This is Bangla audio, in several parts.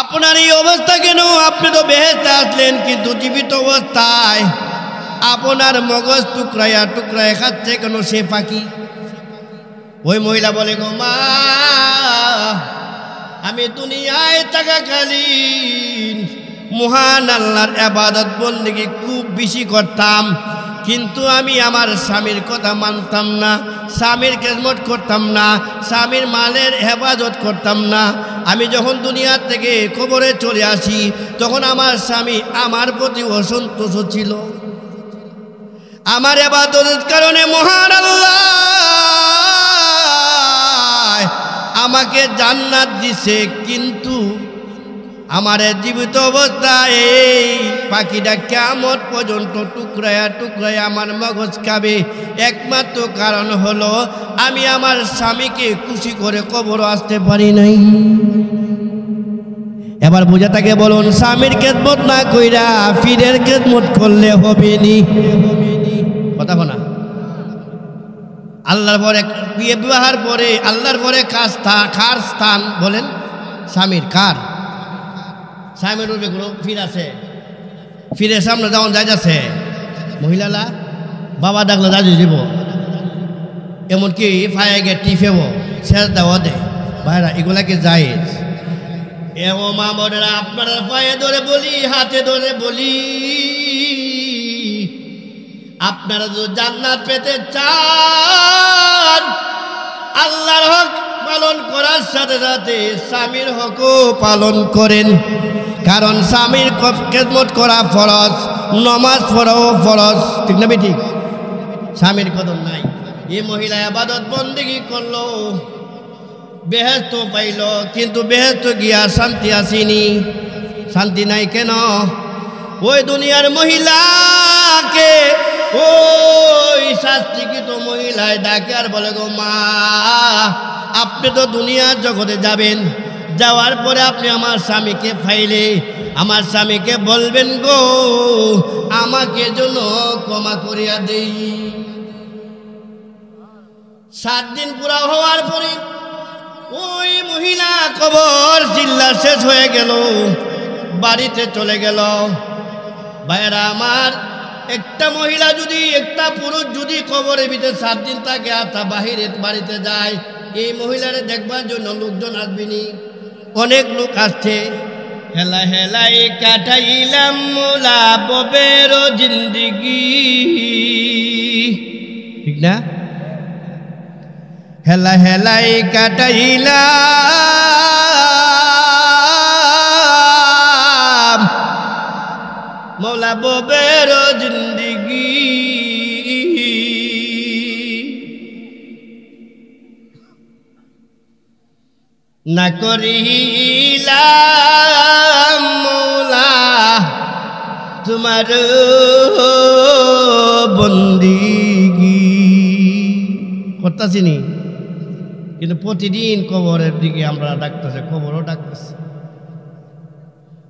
আপনার এই অবস্থা কেন? আপনি তো বেহেশতে আসলেন, কিন্তু জীবিত অবস্থায় আপনার মগজ টুকরাইয়া টুকরাইয়া খাচ্ছে কেন সে পাখি? ওই মহিলা বলে, গো মা, আমি দুনিয়ায় থাকাকালীন মহান আল্লাহর ইবাদত বন্দেগী খুব বেশি করতাম, কিন্তু আমি আমার স্বামীর কথা মানতাম না, স্বামীর খেদমত করতাম না, স্বামীর মালের হেফাজত করতাম না। আমি যখন দুনিয়া থেকে কবরে চলে আসি, তখন আমার স্বামী আমার প্রতি অসন্তুষ্ট ছিল। আমার ইবাদতের কারণে মহান আল্লাহ আমাকে জান্নাত দিছে, কিন্তু আমার জীবিত অবস্থায় এই পাখিটা কিয়ামত পর্যন্ত টুকরায়া টুকরায়া আমার মগজ খাবে। একমাত্র কারণ হলো আমি আমার স্বামীকে খুশি করে কবর আসতে পারি নাই। এবার বুঝে থাকে বলুন, স্বামীর খেদমত না কইরা পীরের খেদমত করলে হবে নি? কথা বলা। আল্লাহর পরে বিয়ে বিবাহের পরে আল্লাহর পরে কার স্থান বলেন? স্বামীর। কার? স্বামীর রূপে কোনো ফির আছে? ফিরে সামনে যেমন যাইতেছে মহিলারা বাবা ডাকলে দাঁড়ি দিব, এমনকি ফায়ে গে টিফেব, শেষ দেওয়া দে ভাইরা, এগুলাকে যায়। এমন মা বোনেরা, আপনারা পায়ে ধরে বলি, হাতে ধরে বলি, আপনারা যদি জান্নাত পেতে চান, আল্লাহর হক পালন করার সাথে সাথে স্বামীর হকও পালন করেন। কারণ স্বামীর খেদমত করা ফরজ, নমাজ পড়াও ফরজ, ঠিক না বেঠিক? স্বামীর কদর নাই। এই মহিলা ইবাদত বন্দেগী করলো, বেহেশত পাইল, কিন্তু বেহেশত গিয়া শান্তি আসেনি। শান্তি নাই কেন? ওই দুনিয়ার মহিলাকে ওই শাস্তিকৃত মহিলায় ডাকে আর বলে, গো মা, আপনি তো দুনিয়ার জগতে যাবেন, যাওয়ার পরে আপনি আমার স্বামীকে পাইলে আমার স্বামীকে বলবেন, গো আমাকে জন্য ক্ষমা করিয়া দেই। 7 দিন পুরা হওয়ার পরে ওই মহিলা কবর চিল্লা শেষ হয়ে গেল, বাড়িতে চলে গেল। ভাইরা আমার, একটা মহিলা যদি, একটা পুরুষ যদি কবরের ভিতরে 7 দিন থাকে আর তা বাহিরে বাড়িতে যায়, এই মহিলারে দেখবার জন্য লোকজন আসবেনি। অনেক লোক আসছে। হেলা হেলাই কাটাইলাম মোলা ববের জিন্দিগি, ঠিক না? হেলা হেলাই কাটাইলাম মৌলা ববের জিন্দিগি, না করিলাম মৌলা তোমার বন্দিগি। করতেছি নি, কিন্তু প্রতিদিন কবরের দিকে আমরা ডাকতেছি, কবরও ডাকতেছি।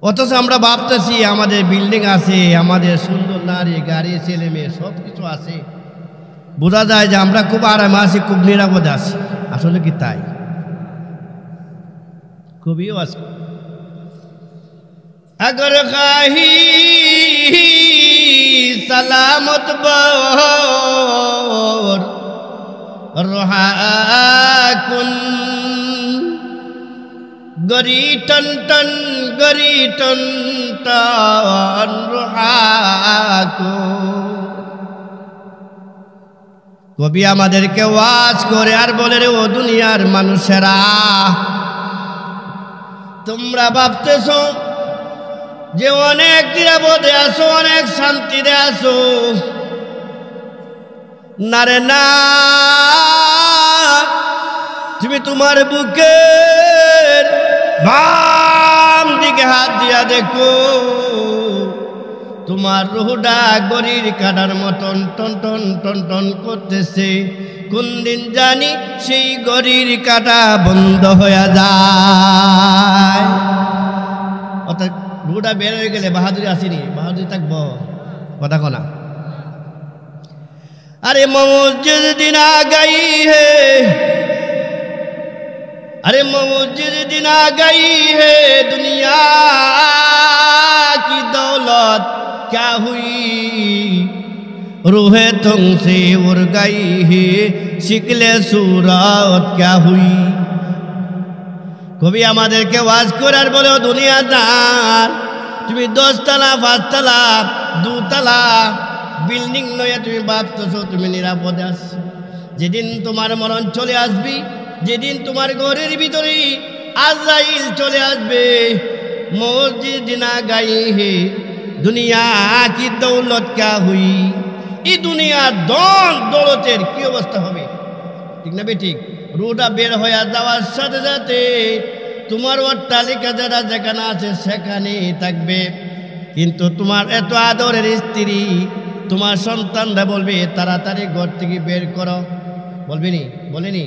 অথচ আমরা ভাবতেছি আমাদের বিল্ডিং আছে, আমাদের সুন্দর নারী, গাড়ি, ছেলে মেয়ে সব কিছু আছে, বোঝা যায় যে আমরা খুব আরামে আছি, খুব নিরাপদে আছি। আসলে কি তাই? খুবই আছে। अगर खाही सलामत बोर रोहाकुन गरी टन टन रोहाकु। কবি আমাদেরকে ওয়াজ করে আর বলে, রে ও দুনিয়ার মানুষেরা, তোমরা ভাবতেছো যে অনেক নিরাপদে আছো, অনেক শান্তিতে আছো। না রে না, তুমি তোমার বুকের বাম দিকে হাত দিয়া দেখো, তোমার রুহটা গড়ির কাটার মতন টন টন টন টন করতেছে। কোন দিন জানি সেই গড়ির কাটা বন্ধ হয়ে যায়। অর্থাৎ রুহটা বের হয়ে গেলে বাহাদুরি আসেনি, বাহাদুরি থাকবো? কথা কনা। अरे मौज दिन आ गई है, अरे मौज दिन आ गई है दुनिया की दौलत क्या हुई रूहे तुमसे उड़ गई है शिकले सूरत क्या हुई। कभी আমাদেরকে ওয়াজ করার বলে দুনিয়াদার তুমি 10 তলা 5 তলা 2 তলা বিল্ডিং লয়ে তুমি ভাবতেছো তুমি নিরাপদে আছো। যেদিন তোমার মরণ চলে আসবে, যেদিন তোমার ঘরের ভিতরে আজরাইল চলে আসবে, মসজিদ না গাই হে দুনিয়া কি দৌলত কা হুই, এই দুনিয়ার দৌলতের কি অবস্থা হবে, ঠিক না বেঠিক? রুটা বের হয়ে যাওয়ার সাথে সাথে তোমার অট্টালিকা যারা যেখানে আছে সেখানেই থাকবে, কিন্তু তোমার এত আদরের স্ত্রী তোমার সন্তানরা বলবে তাড়াতাড়ি ঘর থেকে বের করো, বলবেনি? বলেনি?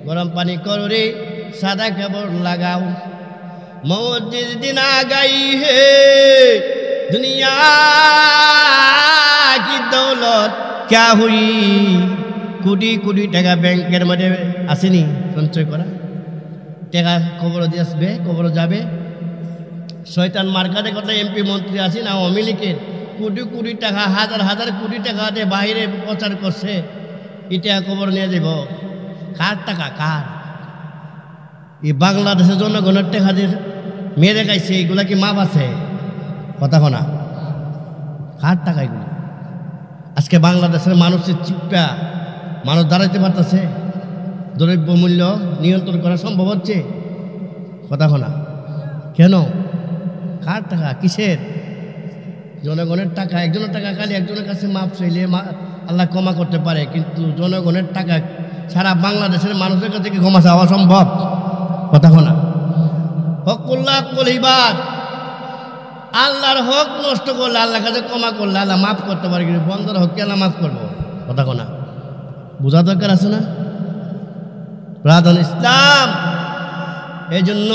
গরম পানি করো রে, সাদা কাপড় লাগাও। মসজিদ দিন আ গাই হে দুনিয়া কি দৌলত ক্যা হুই, কোটি কোটি টাকা ব্যাংকের মধ্যে আসেনি সঞ্চয় করা, টাকা কবর দিয়ে আসবে, কবর যাবে। শয়তান মার্কাতে কত এমপি মন্ত্রী আসি না আওয়ামী লীগের, কোটি কোটি টাকা হাজার হাজার কোটি টাকা দিয়ে বাইরে প্রচার করছে, এটা কবর নিয়ে যাব। কার টাকা? কার? এই বাংলাদেশের জনগণের টাকা দিয়ে মেরে গাইছে, এগুলা কি মাপ আছে? কথা কোনা কার টাকা এগুলো? আজকে বাংলাদেশের মানুষের চিপা মানুষ দাঁড়াইতে পারতেছে? দ্রব্য মূল্য নিয়ন্ত্রণ করা সম্ভব হচ্ছে? কথা কোনা কেন? কার টাকা? কিসের? জনগণের টাকা। একজনের টাকা খালি একজনের কাছে মাপ চাইলে আল্লাহ ক্ষমা করতে পারে, কিন্তু জনগণের টাকা সারা বাংলাদেশের মানুষের কাছে কি ক্ষমা চাওয়া সম্ভব? কথা কোনা হকুল্লাহ কলিবাদ, আল্লাহর হক নষ্ট করলে আল্লাহর কাছে ক্ষমা করলে আল্লাহ মাফ করতে পারে, কিন্তু বন্ধের হককে আল্লাহ মাফ করবো? কথা কোনা বোঝা দরকার আছে না ব্রাদার ইসলাম? এই জন্য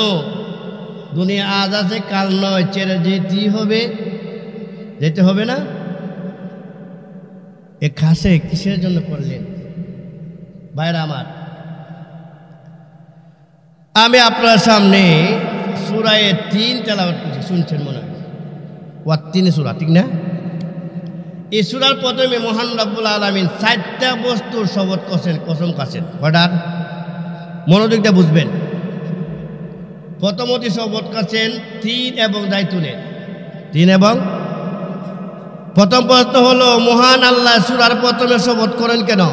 দুনিয়া আজ আছে কাল নয়, ছেড়ে যেতেই হবে, যেতে হবে না? এ খাসে কিসের জন্য করলেন ভাইরা আমার? আমি আপনার সামনে সূরা 3 তেলাওয়াত করছি, শুনছেন মনে হয়? ওয়াত 3 সূরা, ঠিক না? এই সূরার প্রথমে মহান রব্বুল আলামিন 4টা বস্তুর শপথ করছেন, কসম কাছেন। কয়টার? মনোযোগটা বুঝবেন। প্রথমটি শপথ করছেন 3 এবং জাইতুনের। 3 এবং প্রথম প্রশ্ন হলো মহান আল্লাহ সূরার প্রথমে শপথ করেন কেন?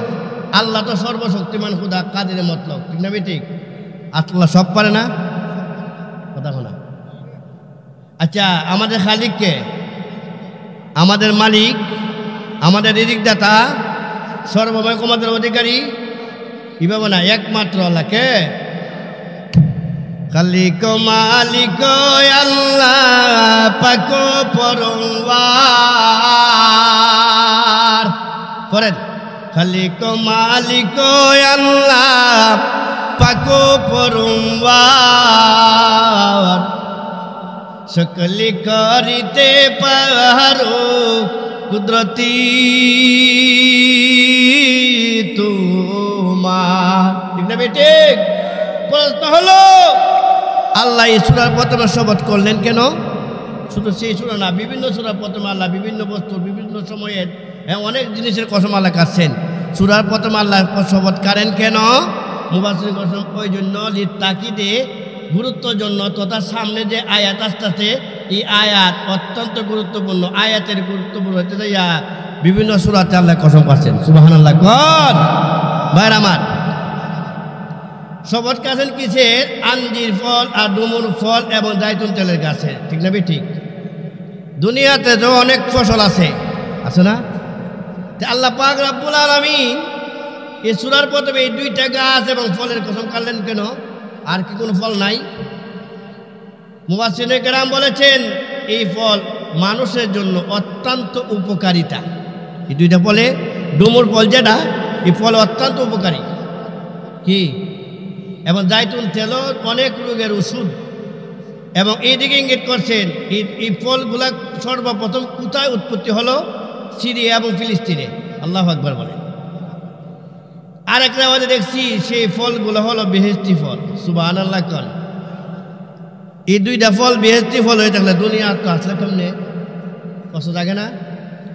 আল্লাহ তো সর্বশক্তিমান খুদা, কাদের মতলব, ঠিক না বেঠিক? আল্লাহ সব পারে না? কথা শোনা। আচ্ছা, আমাদের খালিক কে? আমাদের মালিক, আমাদের রিজিকদাতা, সর্বময় ক্ষমতার অধিকারী কিভাবে না? একমাত্র আল্লাহ। কে? খালিক মালিক আল্লাহ পাক পরওয়ার। করেন খালিক মালিক আল্লাহ পাক পরওয়ার, সকলি করিতে পারো কুদরতি তোমার, ঠিক না বেঠিক? প্রশ্ন হলো আল্লাহ এই সূরার প্রথমে শপথ করলেন কেন? শুধু সেই সূরা না, বিভিন্ন সূরার প্রথমে আল্লাহ বিভিন্ন বস্তুর বিভিন্ন সময়ের অনেক জিনিসের কসম আল্লাহ কাটছেন। সূরার প্রথমে আল্লাহ শপথ করেন কেন? মুফাসসিরিন কসম ওই জন্য লিতাকিদে, গুরুত্বের জন্য, তথা সামনে যে আয়াত আসতেছে এই আয়াত অত্যন্ত গুরুত্বপূর্ণ। আয়াতের গুরুত্বপূর্ণ হতে যাইয়া বিভিন্ন সূরাতে আল্লাহ কসম করছেন। সুবহানাল্লাহ। কোন ভাইরা আমার শপথ কাছেন কিসের? আঞ্জির ফল আর ডুমুর ফল এবং জাইতুন তেলের গাছে, ঠিক না ঠিক? দুনিয়াতে তো অনেক ফসল আছে, আছে না? আল্লাহ পাক রব্বুল আলামিন এই সূরার প্রথমে এই 2টা গাছ এবং ফলের কসম করলেন কেন? আর কি কোনো ফল নাই? মুফাসসিরিনে কেরাম বলেছেন এই ফল মানুষের জন্য অত্যন্ত উপকারিতা। এই 2টা ফলে, ডুমুর ফল যেটা, এই ফল অত্যন্ত উপকারী কি, এবং জাইতুন তেলও অনেক রোগের ওষুধ। এবং এইদিকে ইঙ্গিত করছেন এই ফলগুলা সর্বপ্রথম কোথায় উৎপত্তি হলো? সিরিয়া এবং ফিলিস্তিনে। আল্লাহু আকবার বলেন। আরেক রেওয়াজে দেখছি সেই ফলগুলো হলো বেহেশতি ফল। সুবহানাল্লাহ কোন। এই দুইটা ফল বেহেশতি ফল হয়ে থাকলে দুনিয়া তো আসলে কেমনে? কষ্ট লাগে না?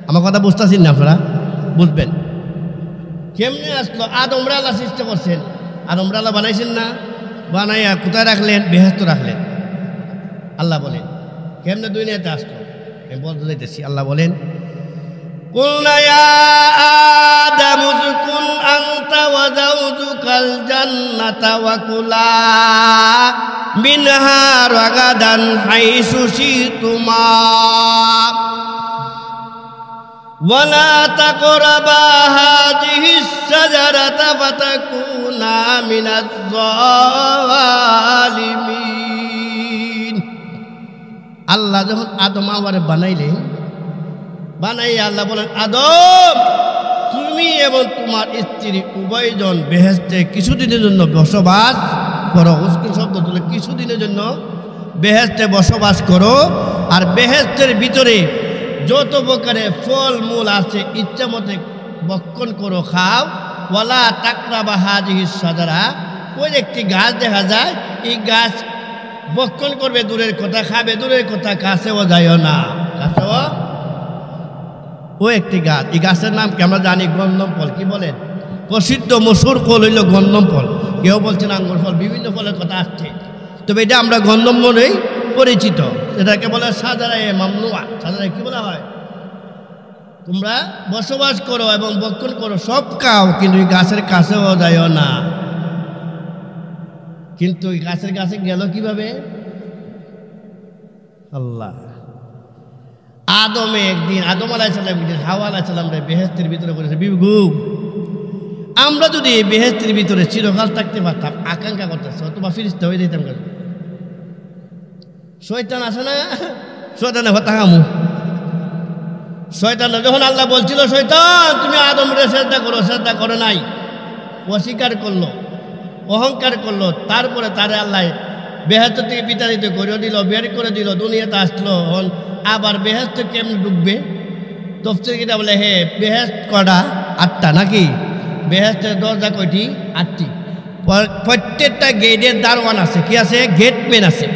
আমার কথা বুঝতেছেন না আপনারা? বুঝবেন কেমনে আসলো? আদমরা আল্লাহ সৃষ্টি করছেন, আদমরা আল্লাহ বানাইছেন না? বানাইয়া কোথায় রাখলেন? বেহেশত রাখলেন। আল্লাহ বলেন কেমনে দুনিয়াতে আসলো? আমি বলতে চাইতেছি, আল্লাহ বলেন কুলনা ইয়া আদামু উসকুন আনতা ওয়া যাওজুকাল জান্নাতা ওয়া কুলা মিনহা রাগাদান হাইসু শিতুমা ওয়া লা তাকরাবা হাযিহিস শাজারাতা ফাতাকুনা মিনাজ যালিমিন। আল্লাহ যখন আদম আওয়ারে বানাইলেন, বানাইয়া আল্লাহ বলেন, আদম তুমি এবং তোমার স্ত্রী উভয়জন বেহেশতে কিছুদিনের জন্য বসবাস করো। উসকুন শব্দ তুলে কিছুদিনের জন্য বেহেশতে বসবাস করো। আর বেহেশতের ভিতরে যত প্রকারের ফল মূল আছে ইচ্ছা মতে ভক্ষণ করো, খাও। ওয়ালা তাকরাবা হাযিহিস শাজারা, ওই একটি গাছ দেখা যায়, এই গাছ ভক্ষণ করবে দূরের কথা, খাবে দূরের কথা, কাছেও যাইও না। কাছেও ও একটি গাছ, এই গাছের নাম কি আমরা জানি? গন্ধম ফল। কি বলেন? প্রসিদ্ধ মশুর ফল হইল গন্ধম ফল। কেউ বলছেন আঙ্গুর ফল, বিভিন্ন ফলের কথা আসছে, তবে এটা আমরা গন্ধম বলেই পরিচিত। এটাকে বলে শাজারায়ে মামনুআ। শাজারায়ে কি বলা হয়? তোমরা বসবাস করো এবং ভক্ষণ করো, সব খাও, কিন্তু এই গাছের কাছেও যাইও না। কিন্তু এই গাছের কাছে গেল কিভাবে? আল্লাহ আদমে একদিন, আদম আলাইহিস সালাম একদিন হাওয়া আলাইহিস সালামকে বেহেশতের ভিতরে বলেছে, বিবু আমরা যদি এই বেহেশতের ভিতরে চিরকাল থাকতে পারতাম, আকাঙ্ক্ষা করতেছে অথবা ফিরিস্তা হয়ে যেতাম কেন? শয়তান আছে না, শয়তানে হতাকামু। শয়তান যখন আল্লাহ বলছিল শয়তান তুমি আদমরে সেজদা করো, সেজদা করে নাই, অস্বীকার করলো, অহংকার করলো, তারপরে তারে আল্লাহ বেহেশত থেকে বিতাড়িত করে দিল, বের করে দিল, দুনিয়াতে আসলো। আবার বেহেশত কেমন ঢুকবে? তাফসীর কিতাব বলে হে বেহেশত কটা? 8টা নাকি? বেহেশতের দরজা কয়টি? 8টি। প্রত্যেকটা গেটের দারওয়ান আছে। কি আছে? গেটম্যান আছে।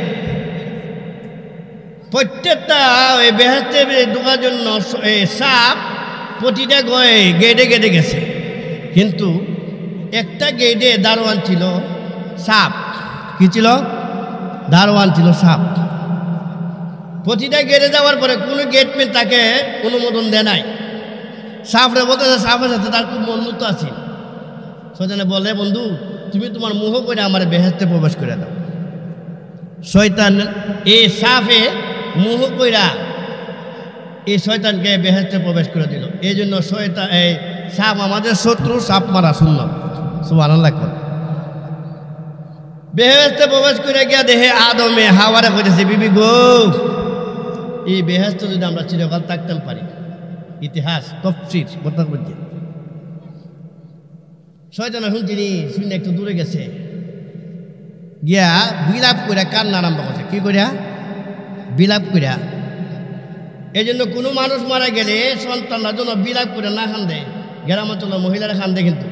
প্রত্যেকটা ওই বেহেশতে ঢোকার জন্য সাপ প্রতিটা গেটে গেটে গেছে, কিন্তু একটা গেটে দারওয়ান ছিল সাপ। কি ছিল? দারওয়ান ছিল সাপ। প্রতিটা গেটে যাওয়ার পরে কোনো গেটম্যান তাকে অনুমোদন দেয় নাই। সাপরে বলতে, সাপের সাথে তার খুব বন্ধুত্ব আছে। শয়তানে বলে, বন্ধু তুমি তোমার মুহ করে আমার বেহেশতে প্রবেশ করে দাও। শয়তান এই সাপে মুহ কইরা এই শয়তানকে বেহেশতে প্রবেশ করে দিল। এই জন্য শয়তান, এই সাপ আমাদের শত্রু, সাপ মারা সুন্নাত। সুবহানাল্লাহ। বেহেশতে প্রবেশ করে গিয়া দেহে আদমে হাওয়ারে কইতেছে, বিবি গো এই বেহেশতে যদি আমরা চিরকাল থাকতাম পারি। ইতিহাস তাফসীর কথা বলছে। শয়তান শুনছিনি, শুনে একটু দূরে গেছে, গিয়া বিলাপ করে কান্না আরম্ভ করছে। কি করিয়া? বিলাপ করিয়া। এই জন্য কোনো মানুষ মারা গেলে সন্তানরা যেন বিলাপ করে না কান্দে। গ্রাম অঞ্চলের মহিলারা কান্দে, কিন্তু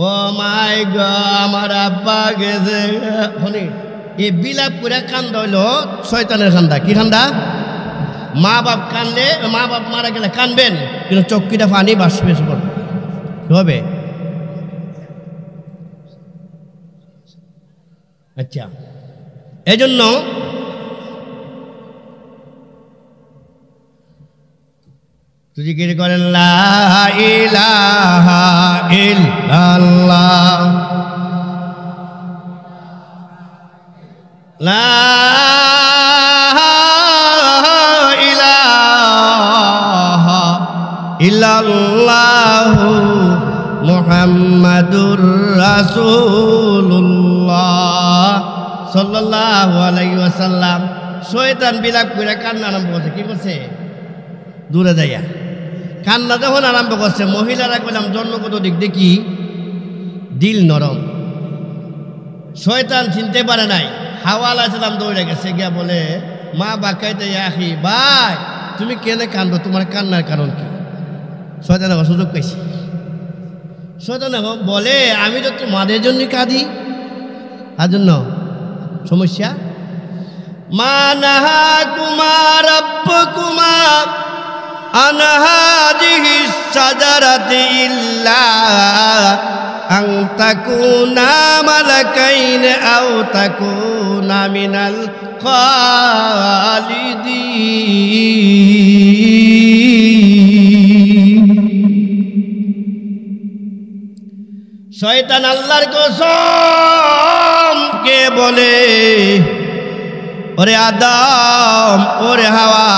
ও মাই গো আমার আব্বা গেছে, এই বিলাপ করে কান্দা হইল শয়তানের কান্দা। কি কান্দা? মা বাপ কান্দে, মা বাপ মারা গেলে কানবেন, কিন্তু চক্কিটা পানি বাষ্পে পড়বে। কি হবে? আচ্ছা, এই জন্য জিকির করেন লা ইলাহা ইল্লাল্লাহ, লা ইলাহা ইল্লাল্লাহু মুহাম্মাদুর রাসূলুল্লাহ সাল্লাল্লাহু আলাইহি ওয়াসাল্লাম। শয়তান বিলাপ করে কান্না আরম্ভ করছে। কি করছে? দূরে যাইয়া কান্না যখন আরম্ভ করছে, মহিলারা বললাম জন্মগত দিক দেখি দিল নরম। শয়তান চিনতে পারে নাই। হাওয়া আলাইহিস সালাম দৌড়ে গেছে, গিয়া বলে, মা বাকাইতে আখি, ভাই তুমি কেন কান্দো? তোমার কান্নার কারণ কি? শয়তান আবার সুযোগ পাইছে। শয়তান বলে আমি তো তোমাদের জন্য কাঁদি, তার জন্য সমস্যা। মা নাহাকুমা রাব্বুকুমা আন হাযিহি শাজারাতি ইল্লা আন তাকুনা মালাকাইন আও তাকুনা মিনাল খালিদিন। শয়তান আল্লাহর কসম কে বলে, ওরে আদম ওরে হাওয়া,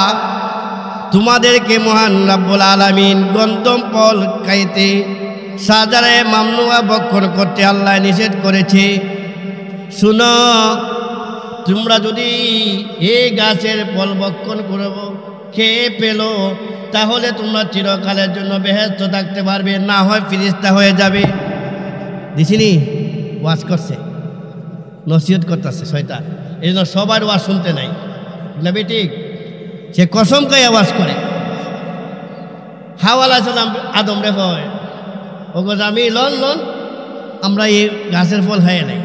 তোমাদেরকে মহান রব্বুল আলামিন গন্ধম ফল খাইতে সাজারে মামনুয়া ভক্ষণ করতে আল্লাহ নিষেধ করেছে। শুনো, তোমরা যদি এই গাছের ফল ভক্ষণ করব খেয়ে পেলো তাহলে তোমরা চিরকালের জন্য বেহেশত থাকতে পারবে, না হয় ফিরিস্তা হয়ে যাবে। দিছিনি ওয়াজ করছে, নসিহত করতেছে শয়তান, এই জন্য সবার ওয়াজ শুনতে নাই না বেঠিক। সে কসম খাই আওয়াজ করে। হাওয়া আলাইহিস সালাম আদম রে কয়, ও গো আমি লন লন আমরা এই গাছের ফল খাইয়ে নাই।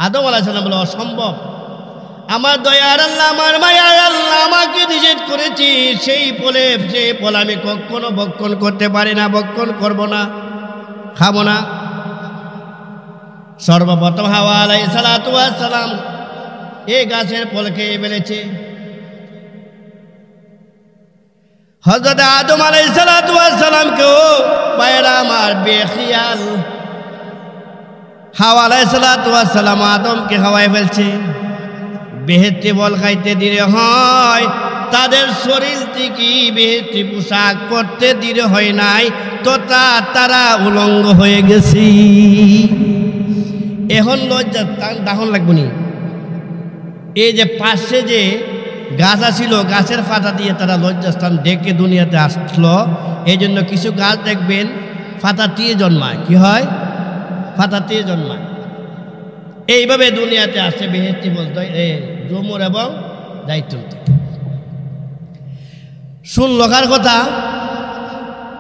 আদম আলাইহিস সালাম বলে অসম্ভব, আমার দয়ার আল্লাহ আমার মায়ার আল্লাহ আমাকে নিষেধ করেছি, সেই ফল আমি কখনো ভক্ষণ করতে পারি না, ভক্ষণ করব না, খাবো না। সর্বপ্রথম হাওয়া আলাইহিস সালাতু ওয়াস সালাম এই গাছের ফল খেয়ে ফেলেছে। হযরত আদম আলাইহিস সালাতু ওয়াস সালামকেও বাইরা আমার বেখিয়াল হাওয়া আলাইহিস সালাতু ওয়াস সালাম আদমকে খাওয়াই ফেলছে। বেহেশতি ফল খাইতে দেরি হয়, তাদের শরীর থেকে বেহেশতি পোশাক পরতে দেরি হয় নাই, তো তারা উলঙ্গ হয়ে গেছে। এখন লজ্জা দাহন লাগবে নি। এই যে পাশে যে গাছ আছিল, গাছের পাতা দিয়ে তারা লজ্জাস্থান ডেকে দুনিয়াতে আসলো। এই জন্য কিছু গাছ দেখবেন পাতা দিয়ে জন্মায়। কি হয়? পাতা দিয়ে জন্মায়। এইভাবে দুনিয়াতে আসছে বেহেশতি বলতে জমুর এবং জাইতুন। শুনলো কার কথা?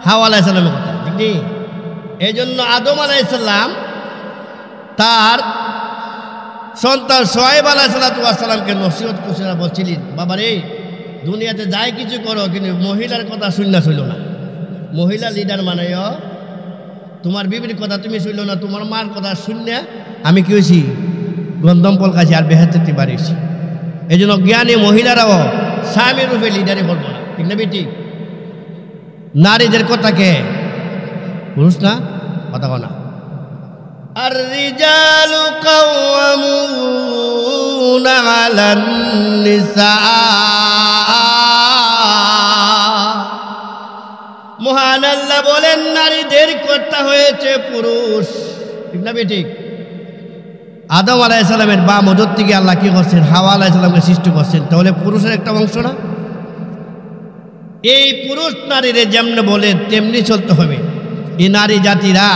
হাওয়া আলাইহিস সালামের কথা, ঠিক নেই? এই জন্য আদম আলাইহিস সালাম তার সন্তান সোহাইব আলাইহিস সালামকে নসিহত করছিল, বলছিলেন বাবা রে দুনিয়াতে যাই কিছু করো কিন্তু মহিলার কথা শুননা ছিল না। মহিলা লিডার মানে তোমার বিবির কথা তুমি শুনল না, তোমার মার কথা শুনলে আমি কি হয়েছি গন্ধম ফল খাইছি আর বেহেশতে বাড়িয়েছি। এই জন্য জ্ঞানী মহিলারাও স্বামীর রূপে লিডারে করবো না, ঠিক না বেটি? নারীদের কথা কে? পুরুষ না, কথা কো না। আর রিজালু কাওয়ামুনা আলান নিসা, মহান আল্লাহ বলেন নারীদের কর্তা হয়েছে পুরুষ, ঠিক না বেঠিক? আদম আলাইহিস সালামের বা মদত থেকে আল্লাহ কি করছেন? হাওয়া আলাইহিস সালামকে সৃষ্টি করছেন। তাহলে পুরুষের একটা অংশ না? এই পুরুষ নারীরে যেমন বলে তেমনি চলতে হবে। এই নারী জাতিরা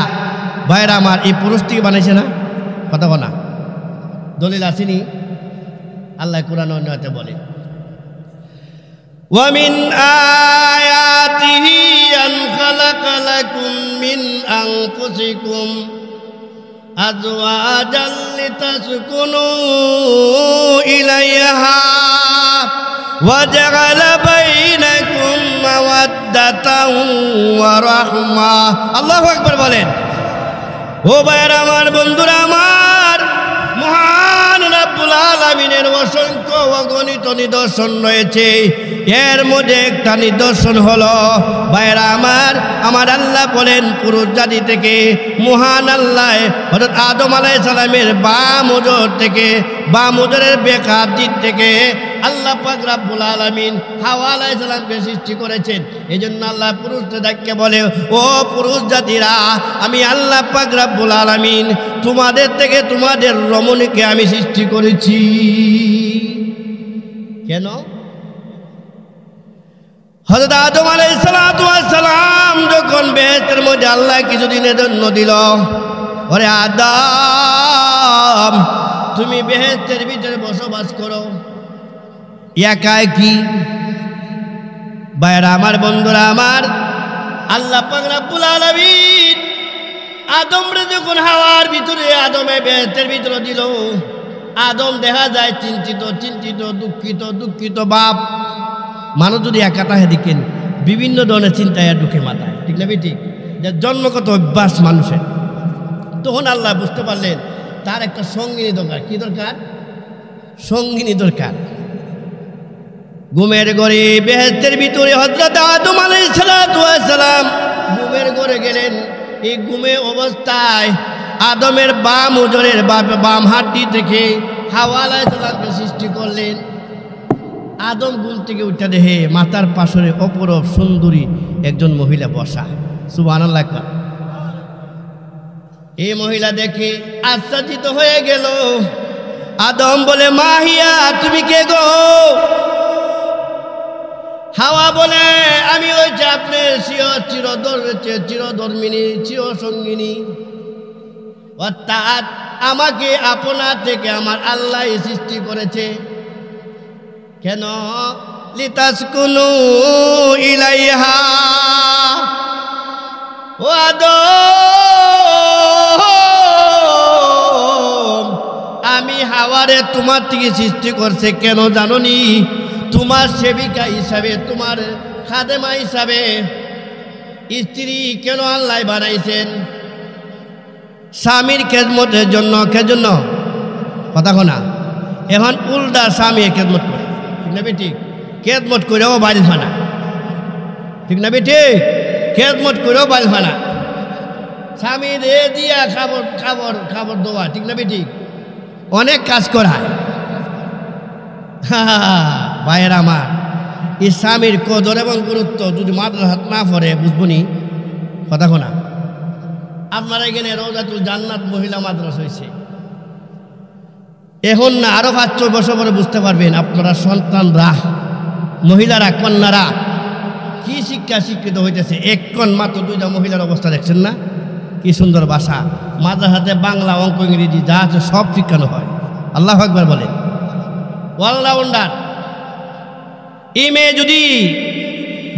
ভাইরা আমার এই পুরুষ থেকে বানাইছে না, কথা বলা দলিল আসেনি? আল্লাহ কুরআন অন্যতে বলে وَمِنْ آيَاتِهِ أَنْ خَلَقَ لَكُم مِّنْ أَنفُسِكُمْ أَزْوَاجًا لِتَسْكُنُوا إِلَيْهَا وَجَعَلَ بَيْنَكُم مَّوَدَّةً وَرَحْمَةً। আল্লাহু আকবার বলেন। ও ভাইরা আমার, বন্ধুরা আমার, মহান রব্বুল আলামিনের অসংখ্য অগণিত নিদর্শন রয়েছে। এর মধ্যে একটা নিদর্শন হলো ভাইরা আমার আল্লাহ বলেন পুরুষ জাতি থেকে মহান আল্লাহ হযরত আদম আলাইহিস সালামের বাম ওজর থেকে, বাম ওজরের বেকার দিক থেকে আল্লাহ পাক রব্বুল আলামিন হাওয়া আলাইহিস সালামকে সৃষ্টি করেছেন। এই জন্য আল্লাহ পুরুষদের ডাককে বলে, ও পুরুষ জাতিরা, আমি আল্লাহ পাক রব্বুল আলামিন তোমাদের থেকে তোমাদের রমণীকে আমি সৃষ্টি করেছি। কেন? হযরত আদম আলাইহিস সালাম যখন বেহেশতের মধ্যে আল্লাহ কিছুদিনের জন্য দিল, ওরে আদম তুমি বেহেশতের ভিতরে বসবাস করো একাই কি? ভাইরা আমার, বন্ধুরা আমার, আল্লাহ পাক রব্বুল আলামিন আদমরে যখন হাওয়ার ভিতরে আদমে বেহেশতের ভিতরে দিল, আদম দেখা যায় চিন্তিত চিন্তিত, দুঃখিত দুঃখিত বাপ। মানুষ যদি একাটা দেখেন বিভিন্ন ধরনের চিন্তায় ঢুকে মাথায়, ঠিক না বেটি? যে জন্মগত অভ্যাস মানুষের। তখন আল্লাহ বুঝতে পারলেন তার একটা সঙ্গিনী দরকার। কি দরকার? সঙ্গিনী দরকার। ঘুমের ঘরে বেহেশতের ভিতরে হযরত আদম আলাইহিস সালাম ঘুমের ঘরে গেলেন। এই ঘুমে অবস্থায় আদমের বাম ওজনের বাম হাতটি থেকে হাওয়া আলাইহিস সালামকে সৃষ্টি করলেন। আদম ঘুম থেকে উঠে দেখে মাথার পাশে অপরূপ সুন্দরী একজন মহিলা বসা। সুবহানাল্লাহ। এই মহিলা দেখে আশ্চর্যিত হয়ে গেল। আদম বলে, মাহিয়া, তুমি কে গো? হাওয়া বলে, আমি ওই যে আপনার চিরধর্মিনী চিরসঙ্গিনী। অর্থাৎ আমাকে আপনা থেকে আমার আল্লাহ সৃষ্টি করেছে। কেন? লিতাসকুনু ইলাইহা। ও আদম, আমি হাওয়ারে তোমার থেকে সৃষ্টি করছে কেন জানোনি? তোমার সেবিকা হিসাবে, তোমার খাদেমা হিসাবে। স্ত্রী কেন আল্লাহ বানাইছেন? স্বামীর খেদমতের জন্য। কে জন্য? কথা শোনা। এখন উল্টা স্বামী খেদমত করে, ঠিক না বেটি? খেদমত করেও বাড়ি ফানা, ঠিক না বেটি? খেদমত করেও বাড়ি ফানা। স্বামী রে দিয়া খাবার খাবার খাবার দেওয়া, ঠিক না বেটি? অনেক কাজ করা। ভাইয়ের আমার, এই স্বামীর কদর এবং গুরুত্ব যদি মাদ্রাসাত না পড়ে বুঝবনি। কথা শোনা। আপনারা এখানে রওজাতুল জান্নাত মহিলা মাদ্রাসা হয়েছে, এখন না আরো 5-6 বছর পরে বুঝতে পারবেন আপনারা সন্তানরা, মহিলারা, কন্যারা কি শিক্ষা শিক্ষিত হইতেছে। একক্ষণ মাত্র 2টা মহিলার অবস্থা দেখছেন না? কি সুন্দর ভাষা। মাদ্রাসাতে বাংলা, অঙ্ক, ইংরেজি যা আছে সব শিক্ষানো হয়। আল্লাহু আকবার বলেন। অলরাউন্ডার। এই মেয়ে যদি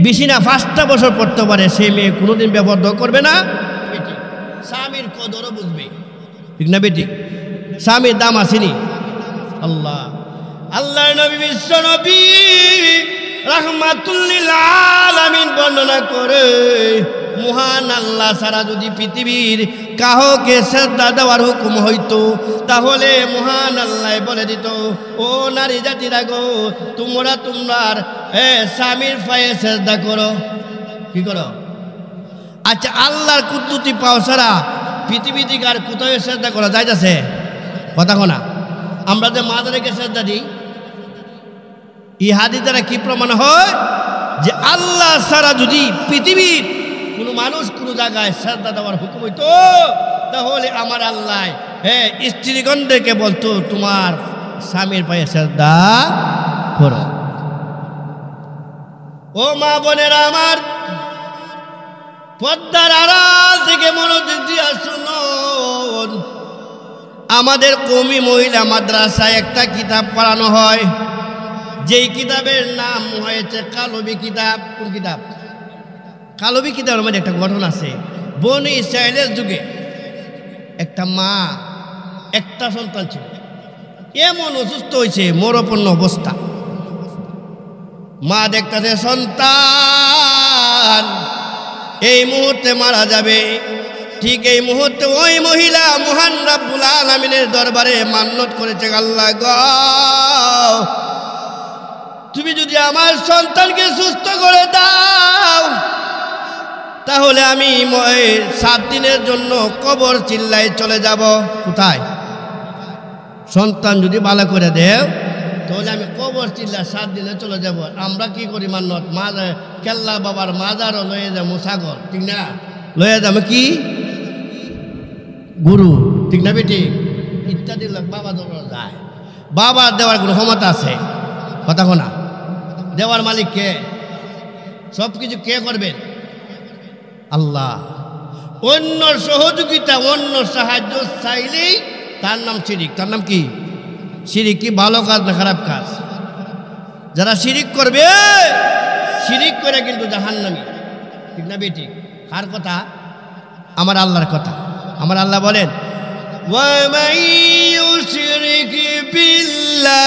বেশি না 5টা বছর পড়তে পারে, সেই মেয়ে কোনোদিন ব্যবহার করবে না। বেটি স্বামীর কদরও বুঝবে, ঠিক না বেটি? স্বামীর দাম আসেনি। আল্লাহ আল্লাহর নবী বিশ্ব নবী রাহমাতুল লিল আলামিন বর্ণনা করে, মহান আল্লাহ ছাড়া যদি পৃথিবীর কাউকে শ্রদ্ধা দেওয়ার হুকুম হইতো, তাহলে মহান আল্লাহ বলে দিত, ও নারী জাতিরা গো, তোমরা তোমার স্বামীর পায়ে শ্রদ্ধা করো। কি করো? আচ্ছা, আল্লাহর কুদরতি পাওয়া ছাড়া পৃথিবী থেকে আর কোথাও শ্রদ্ধা করা যাইতেছে? কথা শোনা। আমরা যে মাদারেকে শ্রদ্ধা দিই, এই হাদিস দ্বারা কি প্রমাণ হয়? যে আল্লাহ ছাড়া যদি পৃথিবীর কোনো মানুষ কোনো জায়গায় শ্রদ্ধা দেওয়ার হুকুম হইতো, তাহলে আমার আল্লাহ স্ত্রীগণদেরকে বলতো, তোমার স্বামীর পায়ে শ্রদ্ধা করো। ও মা বোনেরা আমার, পর্দার আড়াল থেকে মনোযোগ দিয়া শুনুন। আমাদের কওমি মহিলা মাদ্রাসায় একটা কিতাব পড়ানো হয়, যেই কিতাবের নাম হয়েছে কালবি কিতাব। কোন কিতাব? কালবি কিতাবের মধ্যে একটা ঘটনা আছে। বনি ইসরায়েলের যুগে একটা মা একটা সন্তান ছিল, এমন অসুস্থ হয়েছে, মরণাপন্ন অবস্থা। মা দেখতেছে সন্তান এই মুহূর্তে মারা যাবে। ঠিক এই মুহূর্তে ওই মহিলা মহান রব্বুল আলামিনের দরবারে মান্নত করেছে, আল্লাহ গো, তুমি যদি আমার সন্তানকে সুস্থ করে দাও, তাহলে আমি 7 দিনের জন্য কবর চিল্লায় চলে যাব। কোথায়? সন্তান যদি ভালো করে দেও, তাহলে আমি কবর চিল্লা 7 দিনে চলে যাব। আমরা কি করি মান্নত? মাজার কেল্লা বাবার মাজারও লয়ে যাবো সাগর, ঠিক না? লয়ে যাবো কি গুরু, ঠিক না বেটি? ইত্যাদি লোক বাবা দেওয়া যায়। বাবা দেওয়ার কোনো ক্ষমতা আছে? কথা শোনা। দেওয়ার মালিক কে? সব কিছু কে করবেন? আল্লাহ। অন্য সহযোগিতা, অন্য সাহায্য চাইলেই তার নাম শিরিক। তার নাম কি? শিরিক। কি ভালো কাজ না খারাপ কাজ? যারা শিরিক করবে, শিরিক করে কিন্তু জাহান্নামী, ঠিক না বেটি? কার কথা? আমার আল্লাহর কথা। আমার আল্লাহ বলেন وَمَن يُشْرِكْ بِاللَّهِ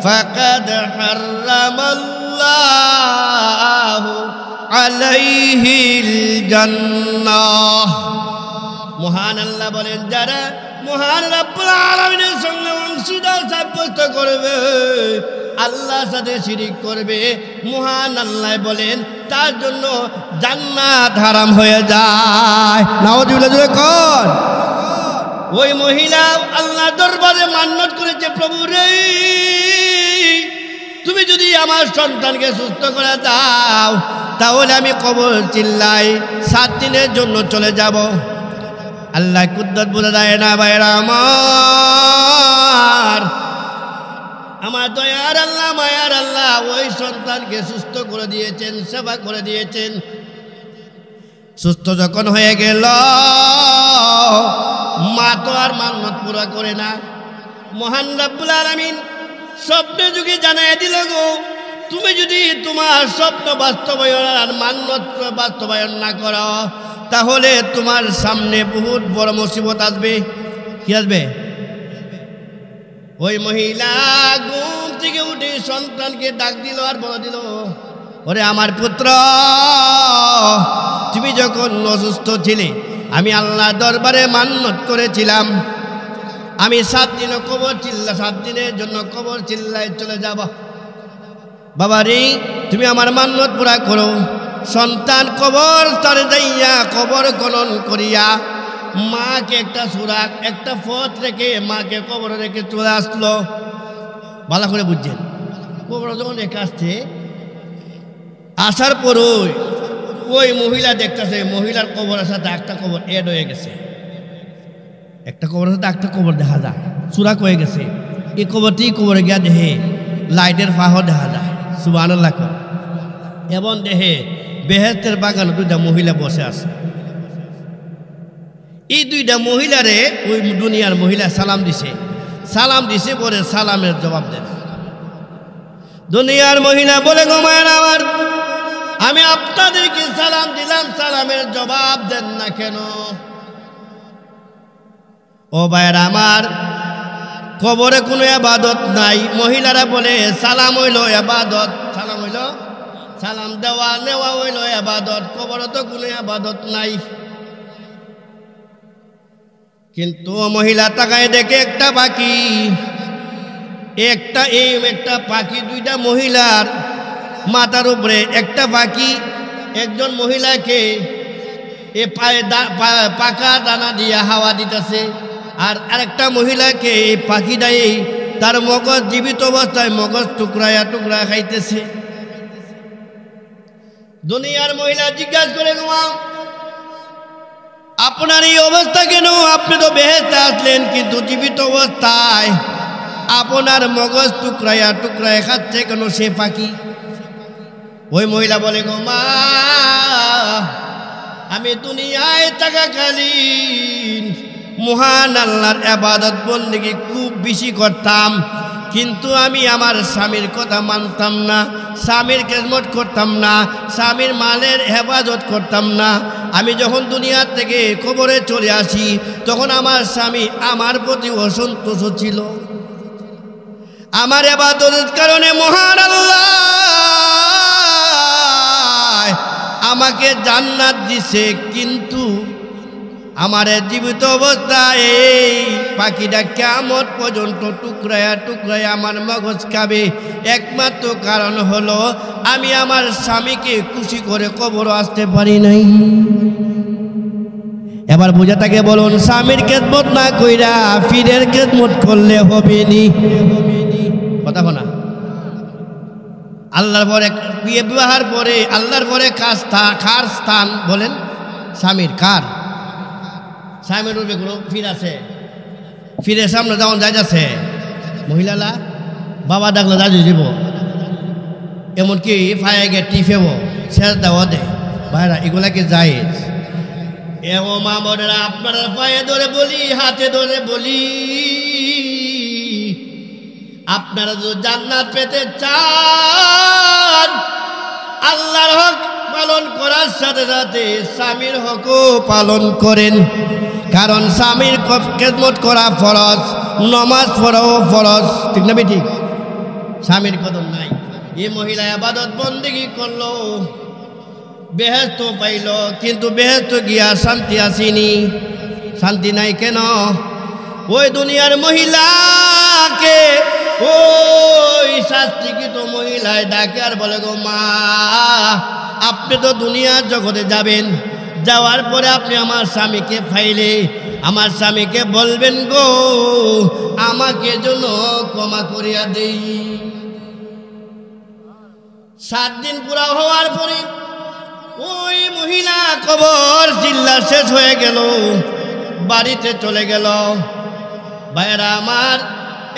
فَقَدْ حَرَّمَ اللَّهُ عَلَيْهِ الْجَنَّةَ। মহান আল্লাহ বলেন যারা মহান রব্বুল আলামিনের সঙ্গে অংশীদার সাব্যস্ত করবে, আল্লাহর সাথে শিরিক করবে, মহান আল্লাহ বলেন তার জন্য জান্নাত হারাম হয়ে যায়। নাউযুবিল্লাহ জোরে কোন? ওই মহিলা আল্লাহর দরবারে মান্নত করেছে, প্রভু রে তুমি যদি আমার সন্তানকে সুস্থ করে দাও তাহলে আমি কবর চিল্লাই 7 দিনের জন্য চলে যাব। আল্লাহ কুদ্দত বলে দেয় না ভাইরা আমার দয়ার আল্লাহ মায়ার আল্লাহ ওই সন্তানকে সুস্থ করে দিয়েছেন, সেবা করে দিয়েছেন। সুস্থ যখন হয়ে গেল মা তো আর মান্নত পুরা করে না। মহান রব্বুল আলামিন স্বপ্নে যুগে জানাই দিল গো, তুমি যদি তোমার স্বপ্ন বাস্তবায়ন আর মান্নত বাস্তবায়ন না করো তাহলে তোমার সামনে বহুত বড় মুসিবত আসবে। কি আসবে? ওই মহিলা ঘুম থেকে উঠে সন্তানকে ডাক দিল আর বলে দিল, ওরে আমার পুত্র, তুমি যখন অসুস্থ ছিলে আমি আল্লাহ দরবারে মান্নত করেছিলাম আমি 7 দিনের জন্য কবর চিল্লায় চলে যাব। বাবা রে তুমি আমার মান্নত পুরা করো। সন্তান কবর তারে যাইয়া কবর খনন করিয়া মাকে একটা সুরাক একটা পথ রেখে মাকে কবর রেখে চলে আসলো। ভালো করে বুঝছেন? কবর যখন রেখে আসছে, আসার পরই ওই মহিলা দেখতেছে মহিলার কবরের সাথে একটা কবর এড হয়ে গেছে। একটা কবরের সাথে একটা কবর দেখা যায়, সুরাক হয়ে গেছে। এই কবরটি কবরে গিয়া দেহে লাইটের ফাহ দেখা যায়। সুবহানাল্লাহ। এবং দেহে বেহেশতের বাগানে 2টা মহিলা বসে আছে। এই 2টা মহিলারে ওই দুনিয়ার মহিলা সালাম দিছে পরে সালামের জবাব দেন। দুনিয়ার মহিলা বলে গো মায়ের আমার, আমি আপনাদেরকে সালাম দিলাম, সালামের জবাব দেন না কেন? ও ভাইয়ের আমার, কবরে কোনো ইবাদত নাই। মহিলারা বলে সালাম হইল ইবাদত, সালাম হইল, সালাম দেওয়া নেওয়া হইল ইবাদত, কবরে তো কোনো ইবাদত নাই। কিন্তু মহিলা তাকায় দেখে একটা পাখি, একটা পাখি 2টা মহিলার মাথার উপরে একটা পাখি একজন মহিলাকে পাকা দানা দিয়ে হাওয়া দিতেছে, আর আরেকটা মহিলাকে এই পাখিটাই তার মগজ জীবিত অবস্থায় মগজ টুকরায়া টুকরা খাইতেছে। দুনিয়ার মহিলা জিজ্ঞাসা করে গো আপনার এই অবস্থা কেন? আপনি তো বেহেশতে আসলেন কিন্তু জীবিত অবস্থায় আপনার মগজ টুকরায়া টুকরায় খাচ্ছে কেন সে পাখি? ওই মহিলা বলে গো মা, আমি দুনিয়ায় থাকাকালীন মহান আল্লাহর ইবাদত বন্দেগী খুব বেশি করতাম, কিন্তু আমি আমার স্বামীর কথা মানতাম না, স্বামীর খেদমত করতাম না, স্বামীর মালের হেফাজত করতাম না। আমি যখন দুনিয়া থেকে কবরে চলে আসি তখন আমার স্বামী আমার প্রতি অসন্তুষ্ট ছিল। আমার ইবাদতের কারণে মহান আল্লাহ আমাকে জান্নাত দিছে, কিন্তু আমার জীবিত অবস্থায় এই পাখিটা কিয়ামত পর্যন্ত টুকরায়া টুকরায়া আমার মগজ খাবে। একমাত্র কারণ হলো আমি আমার স্বামীকে খুশি করে কবর আসতে পারি নাই। এবার বুঝা থাকে বলুন, স্বামীর খেদমত না কইরা পীরের খেদমত করলে হবে নি? কথা বলা আল্লাহর পরে বিবাহের পরে আল্লাহর পরে কার স্থান বলেন? স্বামীর। কার? স্বামীর রূপে কোনো ফির আছে? ফিরের সামনে যেমন যাইতেছে মহিলারা বাবা ডাকলে দাঁড়িয়ে দিব, এমনকি ফায়া গিয়ে টিফেব শেষ দেওয়া দে ভাইরা, এগুলাকে জায়েজ। ও মা বোনেরা, আপনারা পায়ে ধরে বলি, হাতে ধরে বলি, আপনারা যদি জান্নাত পেতে চান আল্লাহর হক পালন করার সাথে সাথে স্বামীর হকও পালন করেন। কারণ স্বামীর খেদমত করা ফরজ, নমাজ পড়াও ফরজ, ঠিক না ঠিক? স্বামীর কদর নাই, এই মহিলা ইবাদত বন্দেগী করলো, বেহেশত পাইল, কিন্তু বেহেশত গিয়া শান্তি আসেনি। শান্তি নাই কেন? ওই দুনিয়ার মহিলাকে ওই শাস্তিকৃত মহিলায় ডাকে আর বলে, গো মা, আপনি তো দুনিয়ার জগতে যাবেন, যাওয়ার পরে আপনি আমার স্বামীকে ফাইলে আমার স্বামীকে বলবেন, গো আমাকে যেন ক্ষমা করিয়া দেই। 7 দিন পুরা হওয়ার পরে ওই মহিলা কবর চিল্লা শেষ হয়ে গেল, বাড়িতে চলে গেল। ভাইরা আমার,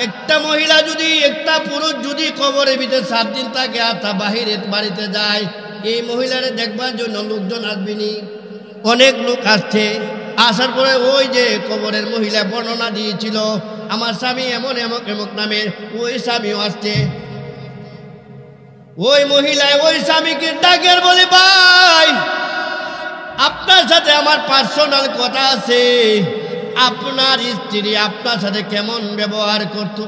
একটা মহিলা যদি, একটা পুরুষ যদি কবরের ভিতরে 7 দিন থাকে আর তা বাহিরে বাড়িতে যায়, এই মহিলারে দেখবার জন্য লোকজন আসবেনি। অনেক লোক আসছে, আসার পরে ওই যে কবরের মহিলা বর্ণনা দিয়েছিল আমার স্বামী এমন এমক এমক নামে, ওই স্বামীও আসছে। ওই মহিলায় ওই স্বামীকে ডাকের বলে, ভাই আপনার সাথে আমার পার্সোনাল কথা আছে, আপনার স্ত্রী আপনার সাথে কেমন ব্যবহার করত?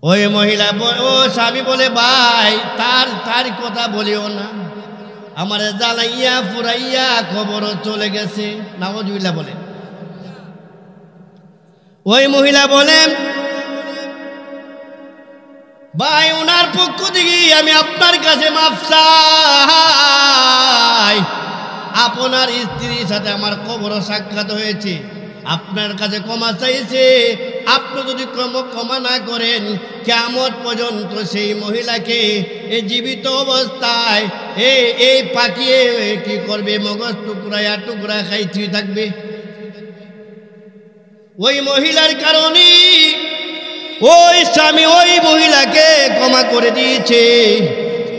ওই মহিলা ও স্বামী বলে, ভাই তার কথা বলিও না, আমার জ্বালাইয়া পুরাইয়া খবর চলে গেছে। নাউজুবিল্লাহ বলে। ওই মহিলা বলেন, ভাই ওনার পক্ষ থেকে আমি আপনার কাছে মাফ চাই, আপনার স্ত্রীর সাথে আমার কবর সাক্ষাৎ হয়েছে, আপনার কাছে ক্ষমা চাইছে। আপনি যদি ক্ষমা না করেন, কিয়ামত পর্যন্ত সেই মহিলাকে এই জীবিত অবস্থায় এই পাকিয়ে কি করবে, মগজ টুকরায়া টুকরা খাইতে থাকবে। ওই মহিলার কারণে ওই স্বামী ওই মহিলাকে ক্ষমা করে দিয়েছে।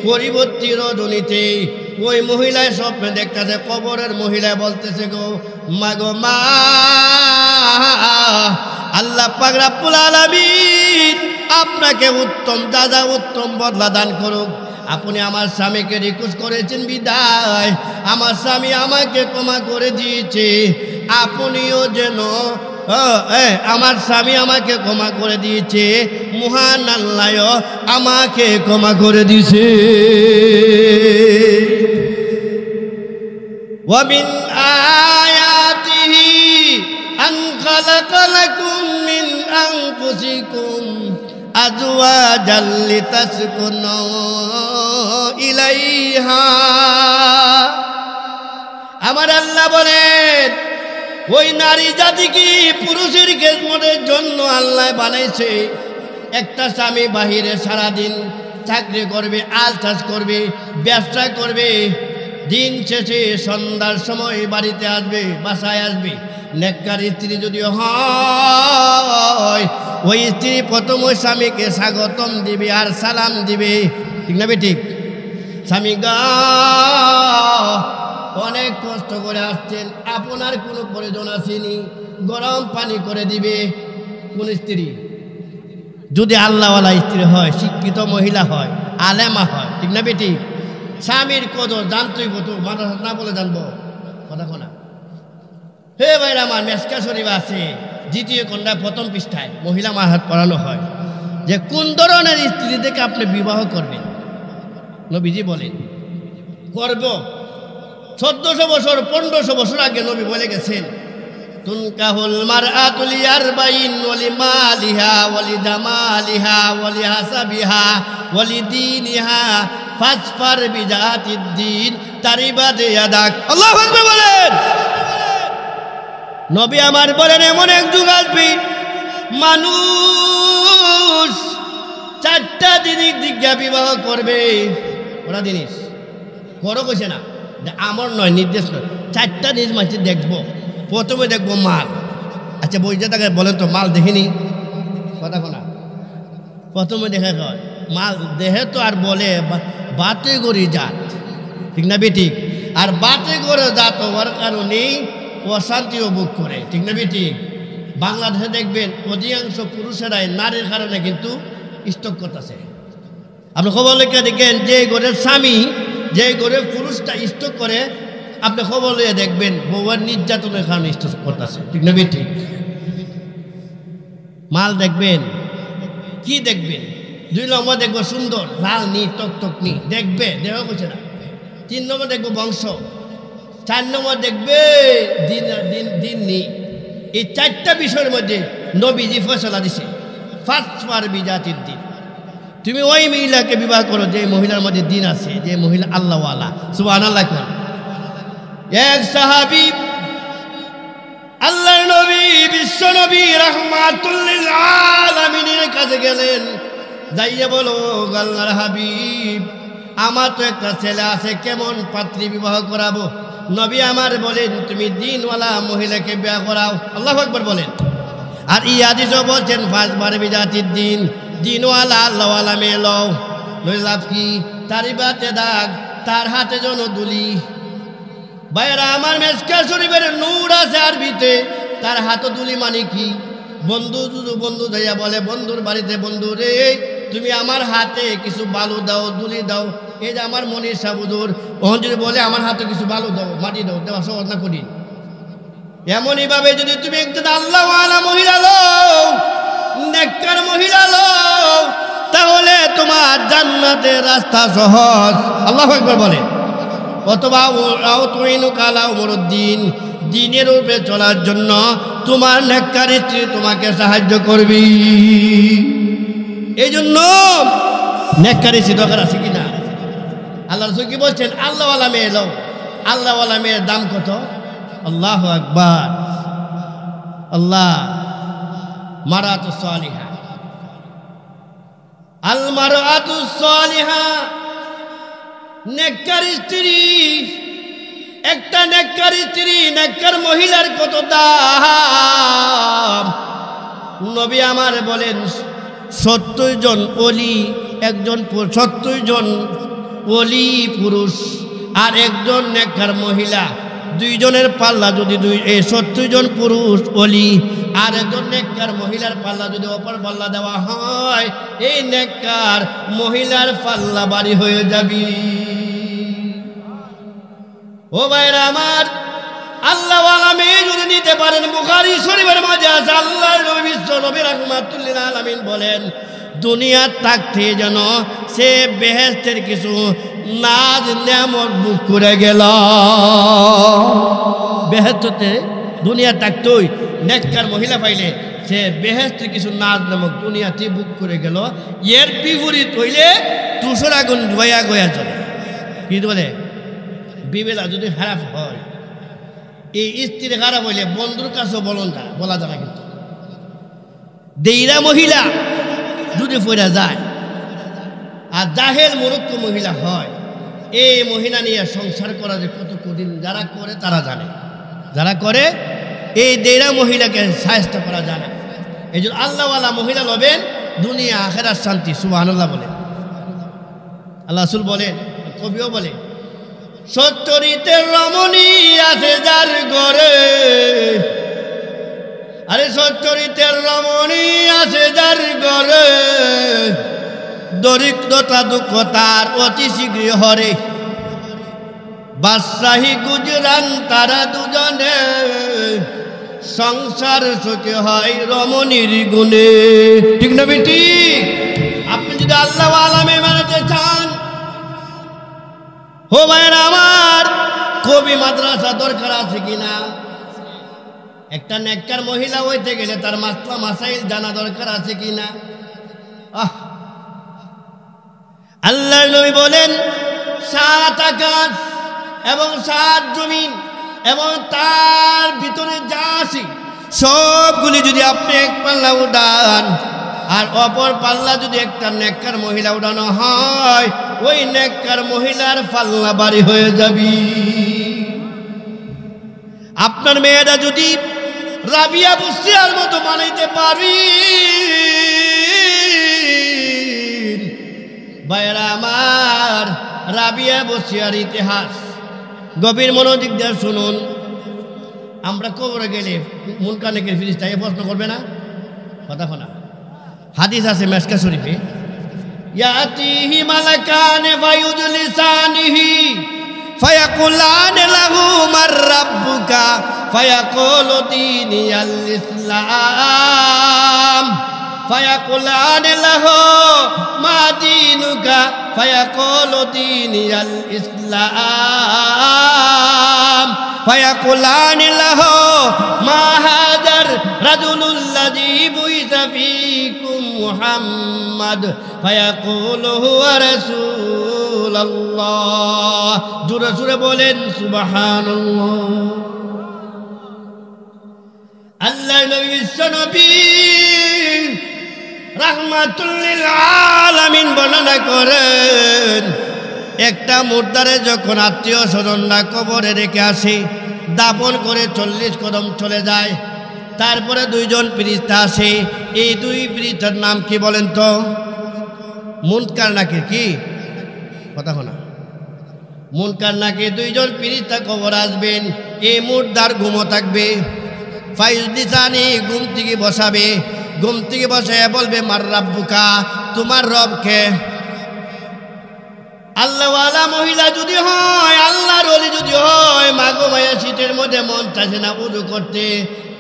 পরবর্তী রজনীতে ওই মহিলায় স্বপ্নে দেখতেছে, কবরের মহিলা বলতেছে, গো মা, গো মা, আল্লাহ পাক রব্বুল আলামিন আপনাকে উত্তম দাদা উত্তম বদলা দান করুক। আপনি আমার স্বামীকে রিকোয়েস্ট করেছেন বিদায়, আমার স্বামী আমাকে ক্ষমা করে দিয়েছে, আপনিও যেন আমার স্বামী আমাকে ক্ষমা করে দিয়েছে, মহান আল্লাহ আমাকে ক্ষমা করে দিয়েছে। ومن آياته أن خلق لكم من أنفسكم أزواجا لتسكنوا إليها। আমার আল্লাহ বলেন, ওই নারী জাতিকে পুরুষের খেদমতের জন্য আল্লাহ বানাইছে। একটা স্বামী বাহিরে সারাদিন চাকরি করবে, আল চাষ করবে, ব্যবসা করবে, দিন শেষে সন্ধ্যার সময় বাড়িতে আসবে, বাসায় আসবে। নেককার স্ত্রী যদি হয়, ওই স্ত্রী প্রথম ওই স্বামীকে স্বাগতম দিবে আর সালাম দিবে, ঠিক না ঠিক? স্বামী গা অনেক কষ্ট করে আসছেন, আপনার কোনো প্রয়োজন আসেনি, গরম পানি করে দিবে। কোন স্ত্রী যদি আল্লাহওয়ালা স্ত্রী হয়, শিক্ষিত মহিলা হয়, আলেমা হয়, ঠিক না বেটি? স্বামীর কদর জানতই কত, মানুষ না বলে জানবো কথা কোনা। হে ভাইরা আমার, মেসকা শরীফ আছে 2য় খণ্ডে 1ম পৃষ্ঠায় মহিলা মাহাত পড়ানো হয় যে কোন ধরনের স্ত্রী থেকে আপনি বিবাহ করবেন। নবীজি বলেন, করব 1400 বছর 1500 বছর আগে নবী বলে গেছেন, তুনকাহুল মারআতু লিআরবাইন ওয়ালি মালিহা ওয়ালি জামালিহা ওয়ালি হাসাবিহা ওয়ালি দীনিহা ফাসফার বিজাতিদ্দিন তারিবাত ইয়াদাক। আল্লাহু আকবার বলেন। নবী আমার বলেন, এমন এক যুগ আসবে মানুষ 4টা জিনিস দিকে বিবাহ করবে। ওরা জিনিস করো কইছে না, আমার নয়, নির্দেশ নয়, 4টা জিনিস মাঝে দেখবো। প্রথমে দেখবো মাল। আচ্ছা বইটা তাকে বলেন তো, মাল দেখিনি কথা কোনা? প্রথমে দেখা হয় মাল দেহে তো, আর বলে বাতে গড়ি জাত, ঠিক না বেটি? আর বাতে গড়ে জাত হওয়ার কারণেই অশান্তিও ভোগ করে, ঠিক না বেটি? বাংলাদেশে দেখবেন অধিকাংশ পুরুষেরাই নারীর কারণে কিন্তু স্টক করতেছে। আপনি খবর লিখে দেখেন যে ঘরের স্বামী যে ঘরের পুরুষটা স্টক করে, আপনি খবর লিখে দেখবেন বউয়ের নির্যাতনের কারণে স্টক করতেছে। ঠিক না ঠিক? মাল দেখবেন, কি দেখবেন? 2 নম্বর দেখবো সুন্দর লাল নি টক নি দেখবে, দেখা করছে না। 3 নম্বর দেখবো বংশ। 4 নম্বর দেখবে দিন নি। এই 4টা বিষয়ের মধ্যে নবীজি ফয়সালা দিছে, ফাসফার বিজাতির দিন। তুমি ওই মহিলাকে বিবাহ করো যে মহিলার মধ্যে দিন আছে, যে মহিলা আল্লাহওয়ালা। সুবহানাল্লাহ। এক সাহাবী আল্লাহর নবী বিশ্ব নবী রাহমাতুল লিল আলামিনের কাছে গেলেন, যাইয়া বলো আল্লাহর হাবিব, আমার তো একটা ছেলে আছে, কেমন পাত্রী বিবাহ করাবো? নবী আমার বলেন, তুমি দিনওয়ালা মহিলাকে বিবাহ করাও। আল্লাহু আকবার বলেন। আর এই হাদিসও বলছেন ফাসবার বিজাতির দিন, দিনওয়ালা আল্লাহওয়ালা মেয়ে লও। লাভ কি? তারই বাতে দাগ, তার হাতে যেন দুলি। ভাইরা আমার, মেশকাত শরীফের নূর আছে আরবিতে, তার হাতে দুলি মানে কি? বন্ধু যাইয়া বলে বন্ধুর বাড়িতে, বন্ধু রে তুমি আমার হাতে কিছু বালু দাও, দুলি দাও। এই যে আমার মনির সাবুদুর, ওখান যদি বলে আমার হাতে কিছু বালু দাও, মাটি দাও, দেওয়া সহজ না কঠিন? এমনই ভাবে যদি তুমি একজন আল্লাহওয়ালা মহিলা লও, নেককার মহিলা লও, তাহলে তোমার জান্নাতের রাস্তা সহজ। আল্লাহু আকবার বলে। অথবা দিন, দিনের উপরে চলার জন্য তোমার নেককার স্ত্রী তোমাকে সাহায্য করবি। এই জন্য নেককার স্ত্রী দরকার আছে কিনা? আল্লাহ রাসূল কি বলছেন? আল্লাহওয়ালা মেয়ে লও। আল্লাহওয়ালা মেয়ের দাম কত? আল্লাহু আকবার। আল্লাহ মারাতুস সালিহা, আল মারাতুস সালিহা, নেককার স্ত্রী। একটা নেককার স্ত্রী, নেককার মহিলার কত দাম! নবী আমার বলেন 70 জন ওলি, 70 জন ওলি পুরুষ আর একজন নেককার মহিলা, 2 জনের পাল্লা যদি 70 জন পুরুষ ওলি আর একজন নেককার মহিলার পাল্লা যদি অপর পাল্লা দেওয়া হয়, এই নেককার মহিলার পাল্লা বাড়ি হয়ে যাবে। ও ভাইরা আমার, আল্লাহওয়ালা মেয়ে যদি নিতে পারেন, বুখারী শরীফের মাঝে আছে, আল্লাহর নবী বিশ্ব নবী রাহমাতুল লিল আলামিন বলেন, দুনিয়ার থাকতে যেন সে বেহেশতের কিছু নাজ নেয়ামত বুক করে গেল। বেহেশতে দুনিয়া থাকতই নেককার মহিলা পাইলে সে বেহেশতের কিছু নাজ নামক দুনিয়াতে বুক করে গেল। এর বিপরীত হইলে তুষার আগুন গয়া গয়া চলে। কি বলে? বিবেলা যদি খারাপ হয়, এই স্ত্রী খারাপ হইলে বন্ধুর কাছেও বলা যায় না। কিন্তু দেইরা মহিলা যদি ফিরে যায় আর জাহেল মূর্খ মহিলা হয়, এই মহিলা নিয়ে সংসার করা যে কত কঠিন, যারা করে তারা জানে। যারা করে এই দেইরা মহিলাকে সাহায্য করা জানে। এই জন্য আল্লাহওয়ালা মহিলা লবেন, দুনিয়া আখিরাত শান্তি। সুবহানাল্লাহ বলে। আল্লাহ রাসূল বলেন, কবিও বলে, সচ্চরিতের রমণী আছে যার ঘরে, আরে সচ্চরিতের রমণী আছে যার ঘরে, দরিদ্রতা দুঃখ তার অতি শীঘ্র হরে, বাদশাহী গুজরান তারা দুজনে, সংসার সুখে হয় রমণীর গুণে। ঠিক না বেটি? আপনি যদি আল্লাহওয়ালা মেয়ে বানাতে চান, ও ভাইয়েরা আমার, কবি মাদ্রাসা দরকার আছে কিনা? একটা নেককার মহিলা হইতে গেলে তার মাসলা মাসাইল জানা দরকার আছে কিনা? আল্লাহর নবী বলেন, 7 আকাশ এবং 7 জমিন এবং তার ভিতরে যা আছে সবগুলি যদি আপনি এক পাল্লা উঠান আর অপর পাল্লা যদি একটা নেককার মহিলা উঠানো হয়, ওই নেককার মহিলার পাল্লা বাড়ি হয়ে যাবে। আপনার মেয়েরা যদি রাবিয়া বুসরিয়ার মতো বানাইতে পারি, ভাইরা আমার, রাবিয়া বুসরিয়ার ইতিহাস গভীর মনোযোগ দিয়ে শুনুন। আমরা কবরে গেলে মুনকানেকের ফিরিস্তা এ প্রশ্ন করবে না? কথা শোনা। হাদিস আছে মেশকাত শরীফে, ইয়াতিহি মালাকান ফায়ুজলিসানিহি ফায়াকুলান লাহু মার রাব্বুকা ফায়াকুলু দীনিয়াল ইসলাম ফায়াকুলান লাহু মা দীনুকা ফায়াকুলু দীনিয়াল ইসলাম ফায়াকুলান লাহু মা হাদার রাজুলুল্লাযী বুইসা ফীকুম মুহাম্মাদ ফায়াকুলু হুয়া রাসূলুল্লাহ। জোরে জোরে বলেন সুবহানাল্লাহ। আল্লাহর নবী বিশ্বনবী রাহমাতুল লিল আলামিন বর্ণনা করেন, একটা মুর্দারে যখন আত্মীয় স্বজনরা কবরে রেখে আসে, দাফন করে 40 কদম চলে যায়, তারপরে দুইজন ফেরেশতা আসে। এই দুই ফেরেশতার নাম কি বলেন তো? মুনকার নাকির। কি কথা শোনা? মুনকার নাকির দুইজন ফেরেশতা কবর আসবেন। এই মুর্দার ঘুমো থাকবে, ফায়ুজলিসানি ঘুম থেকে বসাবে, ঘুম থেকে বসে বলবে মার রাব্বুকা, তোমার রবকে। আল্লাহওয়ালা মহিলা যদি হয়, আল্লাহর ওলি যদি হয়, মাগো মায়া শীতের মধ্যে মন চাইছে না উযু করতে,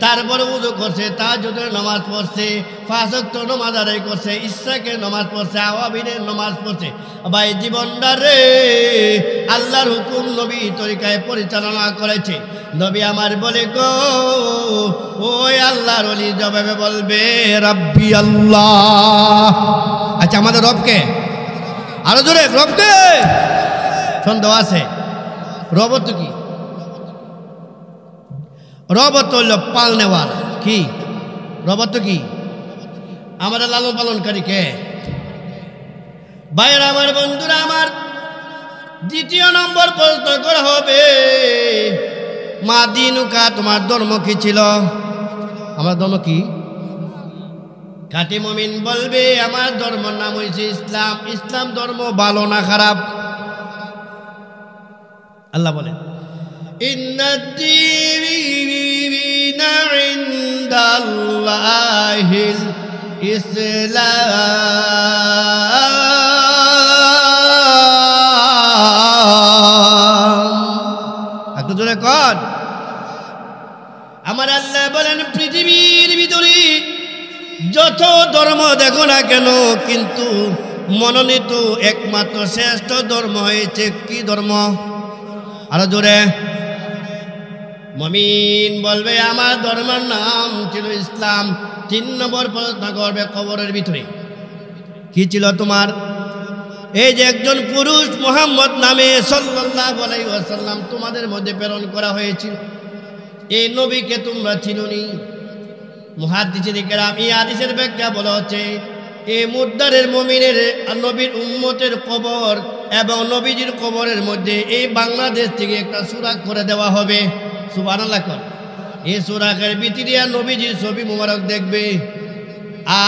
তারপরে উযু করছে, তাহাজ্জুদের নামাজ পড়ছে, 5 ওয়াক্ত নামাজ আদায় করছে, ইশরাকের নামাজ পড়ছে, আওয়াবিনের নামাজ পড়ছে। ভাই জীবনটা রে আল্লাহর হুকুম নবী তরিকায় পরিচালনা করেছে। নবী আমার বলে গো, ওই আল্লাহর ওলি জবাবে বলবে রাব্বি আল্লাহ। আচ্ছা, আমাদের রবকে আরো জোরে, রবকে সন্দেহ আছে? রব তো কি? রব তো হল পালনেওয়ালা। কি রব তো কি? আমাদের লালন পালনকারী কে? ভাইয়েরা আমার, বন্ধুরা আমার, দ্বিতীয় নম্বর প্রশ্ন করা হবে, মা দিনুকা, তোমার ধর্ম কি ছিল? আমার ধর্ম কি? খাঁটি মুমিন বলবে আমার ধর্মের নাম হয়েছে ইসলাম। ইসলাম ধর্ম ভালো না খারাপ? আল্লাহ বলেন ইন্নাদ-দীনা ইনদাল্লাহিল ইসলাম। একটু জোরে কর। আমার আল্লাহ বলেন পৃথিবীর ভিতরে যত ধর্ম দেখো না কেন, কিন্তু মনোনীত একমাত্র শ্রেষ্ঠ ধর্ম হয়েছে কি ধর্ম? আরো জোরে। মুমিন বলবে আমার ধর্মের নাম ছিল ইসলাম। 3 নম্বর প্রশ্ন করবে কবরের ভিতরে, কি ছিল তোমার? এই যে একজন পুরুষ মুহাম্মদ নামে সাল্লাল্লাহু আলাইহি ওয়াসাল্লাম তোমাদের মধ্যে প্রেরণ করা হয়েছিল, এই নবীকে তোমরা চিনোনি? মুহাদ্দিসিন কেরাম এই হাদিসের ব্যাখ্যা বলা হচ্ছে, এই মুদ্দারের মুমিনের নবীর উম্মতের কবর এবং নবীজির কবরের মধ্যে এই বাংলাদেশ থেকে একটা সুরাক করে দেওয়া হবে। সুবহানাল্লাহ। এই সুরাকের ভিতরে নবীজির ছবি মুবারক দেখবে।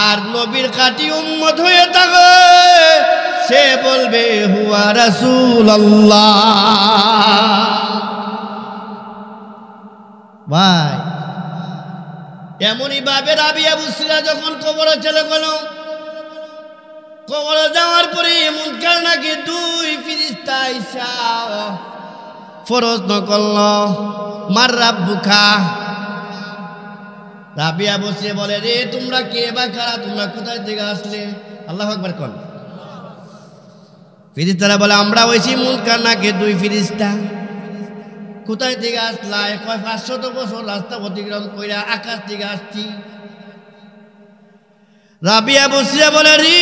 আর নবীর খাঁটি উম্মত হয়ে থাকে সে বলবে হুয়া রাসূলুল্লাহ। ভাই এমনই ভাবে রাবিয়া বুসরা যখন কবরে চলে গেল, কবরে যাওয়ার পরে মুনকার নাকির 2 ফেরেশতা আইসা ফরজ নকল মার রাব্বুকা। রাবিয়া বসে বলে রে তোমরা কে বা কারা, তোমরা কোথায় থেকে আসলে? আল্লাহু আকবার কোন। ফেরেশতারা বলে আমরা হইছি মুনকার নাকির 2 ফেরেশতা। কোথায় থেকে আসলা? কয় 500 বছর রাস্তা অতিক্রম কইরা আকাশ থেকে আসছি। রাবিয়া বসিয়া বলে রে